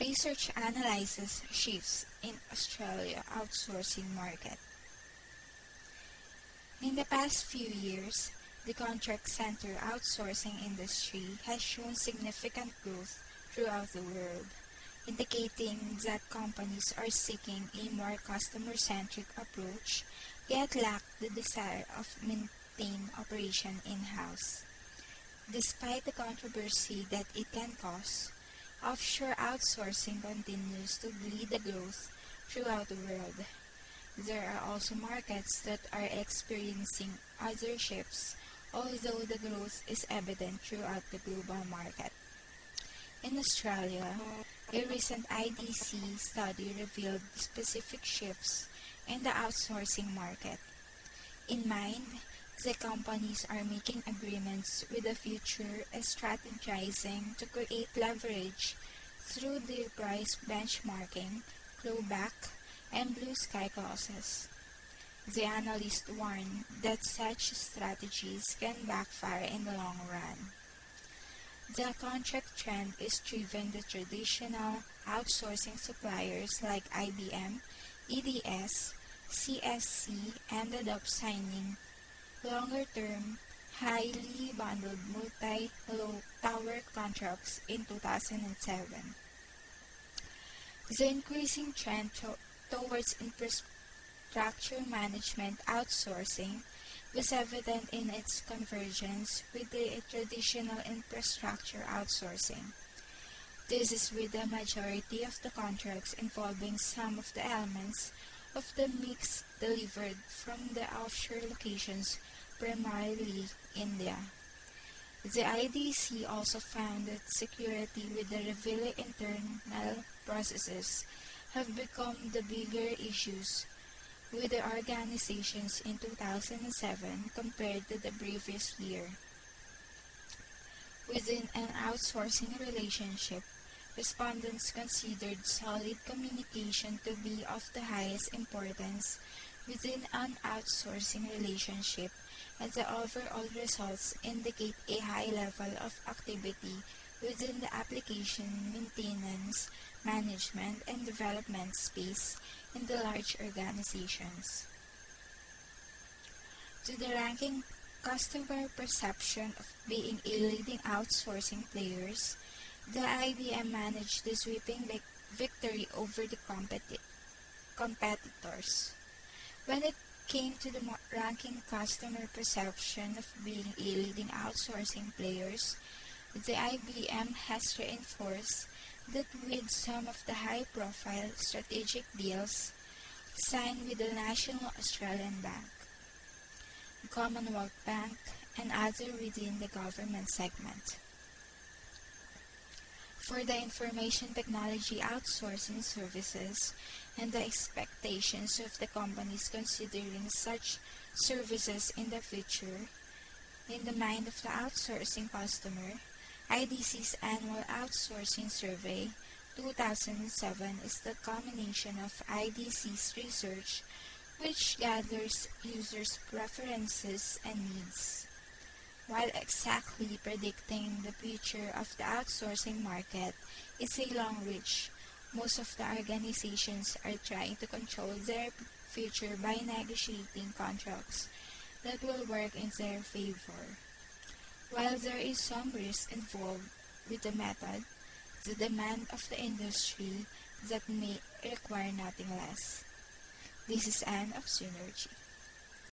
Research analyzes shifts in Australia outsourcing market. In the past few years, the contract center outsourcing industry has shown significant growth throughout the world, indicating that companies are seeking a more customer-centric approach, yet lack the desire of maintain operation in-house. Despite the controversy that it can cause, offshore outsourcing continues to lead the growth throughout the world. There are also markets that are experiencing other shifts, although the growth is evident throughout the global market. In Australia, a recent IDC study revealed specific shifts in the outsourcing market. In mind, the companies are making agreements with the future and strategizing to create leverage through the price benchmarking, clawback, and blue sky clauses. The analysts warn that such strategies can backfire in the long run. The contract trend is driven by traditional outsourcing suppliers like IBM, EDS, CSC ended up signing longer-term, highly bundled multi-tower contracts in 2007. The increasing trend towards infrastructure management outsourcing was evident in its convergence with the traditional infrastructure outsourcing. This is with the majority of the contracts involving some of the elements of the mix delivered from the offshore locations, primarily India. The IDC also found that security with the revealing internal processes have become the bigger issues with the organizations in 2007 compared to the previous year. Within an outsourcing relationship, respondents considered solid communication to be of the highest importance within an outsourcing relationship, and the overall results indicate a high level of activity within the application, maintenance, management, and development space in the large organizations. To the ranking customer perception of being a leading outsourcing players, the IBM managed the sweeping victory over the competitors. When it came to the ranking customer perception of being a leading outsourcing players, the IBM has reinforced that with some of the high-profile strategic deals signed with the National Australian Bank, Commonwealth Bank, and other within the government segment. For the information technology outsourcing services and the expectations of the companies considering such services in the future, in the mind of the outsourcing customer, IDC's annual outsourcing survey 2007 is the culmination of IDC's research, which gathers users' preferences and needs. While exactly predicting the future of the outsourcing market is a long reach, most of the organizations are trying to control their future by negotiating contracts that will work in their favor. While there is some risk involved with the method, the demand of the industry that may require nothing less. This is Anne of Synergy.